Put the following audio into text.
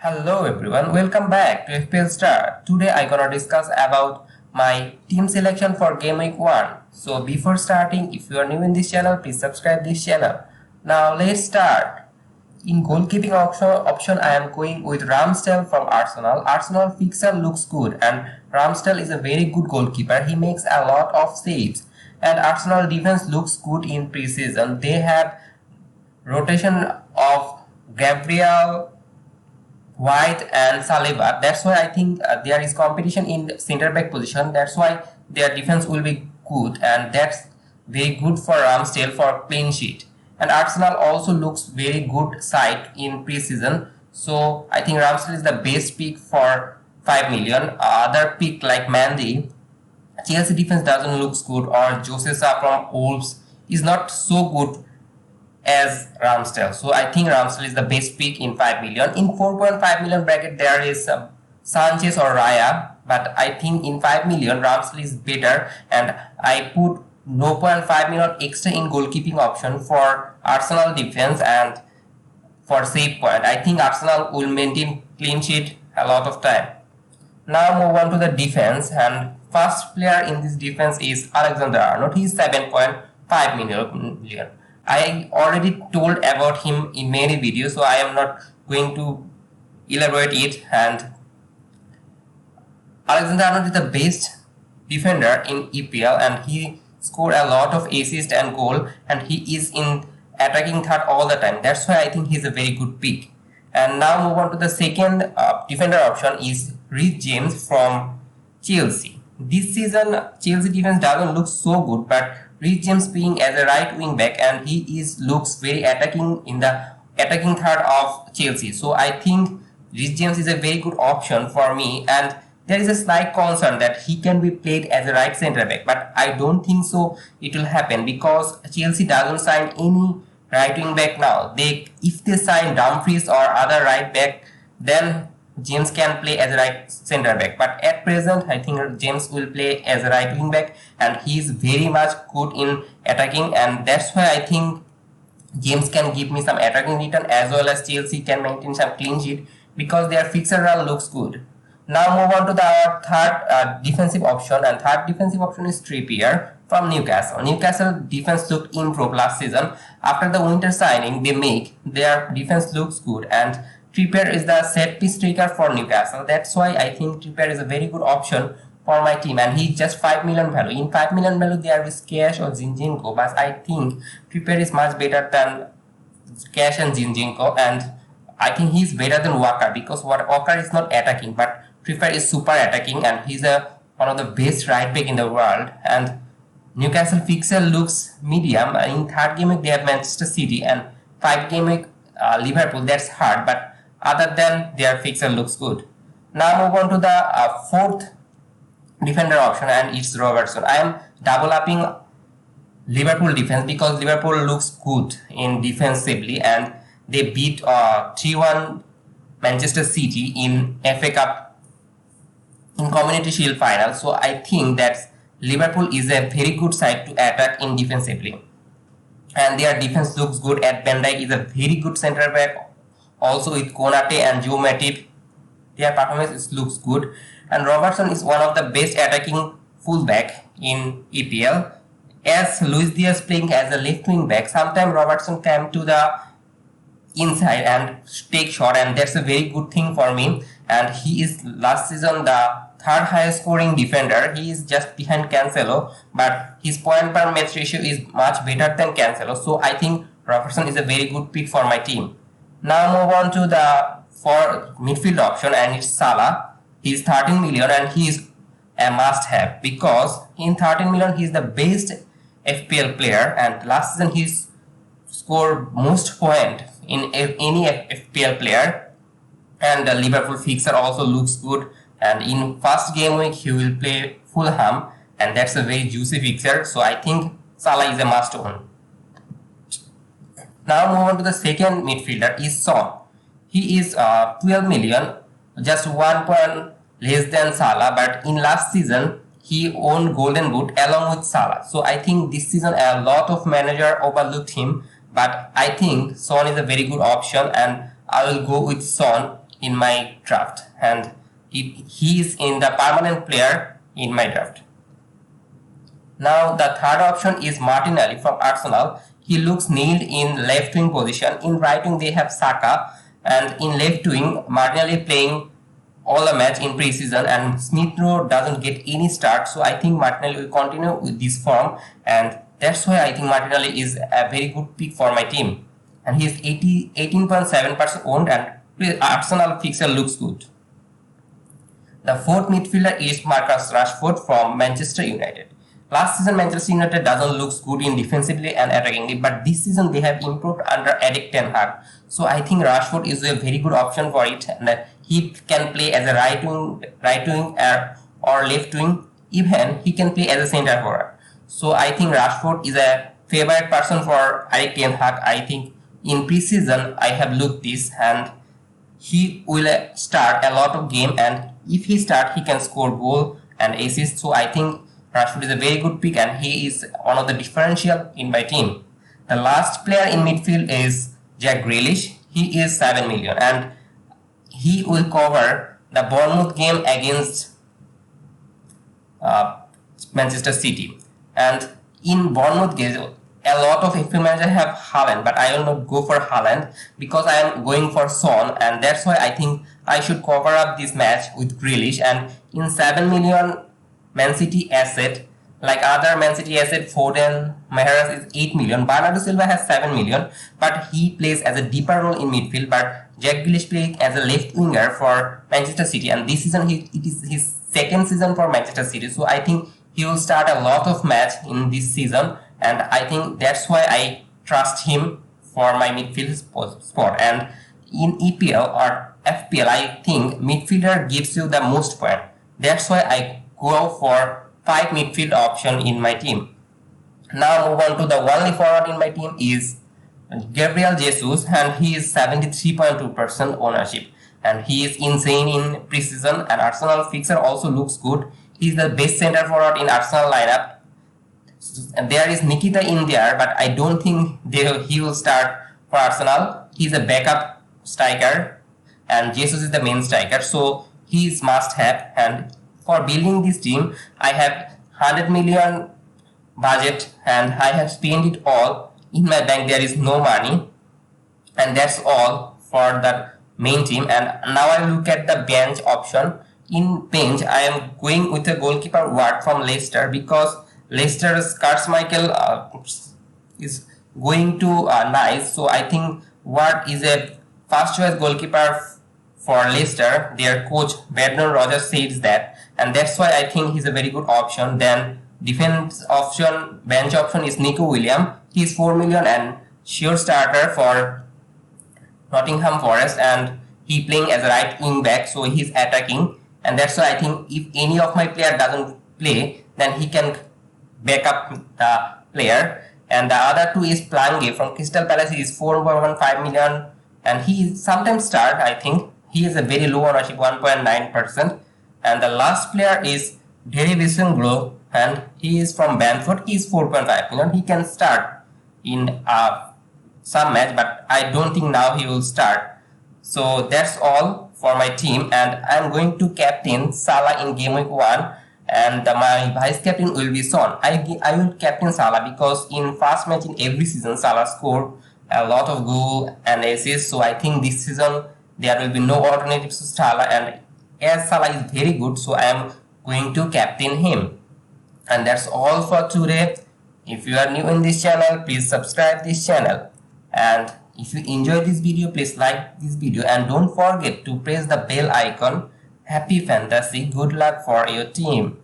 Hello everyone, welcome back to FPL STAR. Today I gonna discuss about my team selection for game week 1. So before starting, if you are new in this channel, please subscribe this channel. Now let's start. In goalkeeping option I am going with Ramsdale from Arsenal. Arsenal fixture looks good and Ramsdale is a very good goalkeeper. He makes a lot of saves and Arsenal defense looks good in preseason. They have rotation of Gabriel White and Saliba. That's why I think there is competition in center back position. That's why their defense will be good, and that's very good for Ramsdale for clean sheet. And Arsenal also looks very good side in preseason. So I think Ramsdale is the best pick for 5 million. Other pick like Mandy, Chelsea defense doesn't look good, or Jose from Wolves is not so good as Ramsdale. So I think Ramsdale is the best pick in 5 million. In 4.5 million bracket, there is Sanchez or Raya, but I think in 5 million, Ramsdale is better, and I put 0.5 million extra in goalkeeping option for Arsenal defense and for save point. I think Arsenal will maintain clean sheet a lot of time. Now move on to the defense, and first player in this defense is Alexander-Arnold. He is 7.5 million. I already told about him in many videos, so I am not going to elaborate it. And Alexander-Arnold is the best defender in EPL, and he scored a lot of assists and goal, and he is in attacking third all the time. That's why I think he's a very good pick. And now move on to the second defender option is Reece James from Chelsea. This season Chelsea defense doesn't look so good, but Reece James being as a right wing back, and he looks very attacking in the attacking third of Chelsea. So I think Reece James is a very good option for me, and there is a slight concern that he can be played as a right centre back, but I don't think so it will happen because Chelsea doesn't sign any right wing back now. If they sign Dumfries or other right back, then James can play as a right centre back, but at present I think James will play as a right wing back, and he is very much good in attacking, and that's why I think James can give me some attacking return as well as Chelsea can maintain some clean sheet because their fixture run looks good. Now move on to the third defensive option, and third defensive option is Trippier from Newcastle. Newcastle defense looked improved last season. After the winter signing they make, their defense looks good, and Trippier is the set piece striker for Newcastle. That's why I think Trippier is a very good option for my team, and he's just 5 million value. In 5 million value there is Cash or Zinchenko, but I think Trippier is much better than Cash and Zinchenko, and I think he's better than Walker because Walker is not attacking, but Trippier is super attacking, and he's one of the best right back in the world. And Newcastle fixture looks medium. In third game week they have Manchester City, and 5 game week Liverpool. That's hard, but other than their fixture looks good. Now move on to the fourth defender option, and it's Robertson. I am double upping Liverpool defense because Liverpool looks good in defensively, and they beat 3-1 Manchester City in FA Cup in Community Shield final. So I think that Liverpool is a very good side to attack in defensively, and their defense looks good. At Van Dijk is a very good centre back. Also with Konate and Joe Matip, their performance looks good. And Robertson is one of the best attacking fullback in EPL. As Luis Diaz playing as a left wing back, sometimes Robertson came to the inside and take shot, and that's a very good thing for me. And he is last season the third highest scoring defender. He is just behind Cancelo, but his point per match ratio is much better than Cancelo. So I think Robertson is a very good pick for my team. Now move on to the fourth midfield option, and it's Salah. He is 13 million, and he is a must have because in 13 million he is the best FPL player, and last season he scored most point in any FPL player, and the Liverpool fixture also looks good, and in first game week he will play Fulham, and that's a very juicy fixture. So I think Salah is a must own. Now move on to the second midfielder is Son. He is 12 million, just 1 point less than Salah, but in last season he won Golden Boot along with Salah. So I think this season a lot of manager overlooked him, but I think Son is a very good option, and I will go with Son in my draft, and he is in the permanent player in my draft. Now the third option is Martinelli from Arsenal. He looks nailed in left wing position. In right wing they have Saka, and in left wing Martinelli playing all the match in preseason, and Smith Rowe doesn't get any start. So I think Martinelli will continue with this form, and that's why I think Martinelli is a very good pick for my team. And he is 18.7% owned, and Arsenal fixture looks good. The fourth midfielder is Marcus Rashford from Manchester United. Last season Manchester United doesn't look good in defensively and attackingly, but this season they have improved under Erik ten Hag. So I think Rashford is a very good option for it, and he can play as a right wing or left wing. Even he can play as a centre forward. So I think Rashford is a favorite person for Erik ten Hag. I think in preseason I have looked this, and he will start a lot of game, and if he start he can score goal and assist. So I think Rashford is a very good pick, and he is one of the differential in my team. The last player in midfield is Jack Relish. He is 7 million, and he will cover the Bournemouth game against Manchester City. And in Bournemouth game, a lot of FPL managers have Haaland, but I will not go for Haaland because I am going for Son, and that's why I think I should cover up this match with Relish. And in 7 million Man City asset, like other Man City asset, Foden, Mahrez is 8 million. Bernardo Silva has 7 million, but he plays as a deeper role in midfield. But Jack Grealish plays as a left winger for Manchester City, and this season it is his second season for Manchester City. So I think he will start a lot of match in this season, and I think that's why I trust him for my midfield spot. And in EPL or FPL, I think midfielder gives you the most point. That's why I go for 5 midfield option in my team. Now move on to the only forward in my team is Gabriel Jesus, and he is 73.2% ownership, and he is insane in preseason, and Arsenal fixture also looks good. He is the best center forward in Arsenal lineup, and there is Nikita in there, but I don't think he will start for Arsenal. He is a backup striker, and Jesus is the main striker, so he is must have. And for building this team, I have 100 million budget, and I have spent it all. In my bank there is no money, and that's all for the main team. And now I look at the bench option. In bench I am going with a goalkeeper Ward from Leicester, because Leicester's Carmichael is going to nice. So I think Ward is a first choice goalkeeper for Leicester. Their coach Brendan Rodgers says that, and that's why I think he's a very good option. Then defense option, bench option is Nico Williams. He's 4 million and sure starter for Nottingham Forest, and he playing as a right wing back, so he's attacking, and that's why I think if any of my player doesn't play, then he can back up the player. And the other two is Plange from Crystal Palace. He is 4.15 million, and he sometimes start. I think he is a very low ownership, 1.9%. And the last player is Derivation Glow, and he is from Bamford. He is 4.5 million. He can start in some match, but I don't think now he will start. So that's all for my team, and I'm going to captain Salah in game week 1, and my vice captain will be Son. I will captain Salah because in first match in every season Salah scored a lot of goal and assists. So I think this season there will be no alternatives to Salah, and as Salah is very good, so I am going to captain him. And that's all for today. If you are new in this channel, please subscribe this channel, and if you enjoyed this video, please like this video and don't forget to press the bell icon. Happy fantasy, good luck for your team.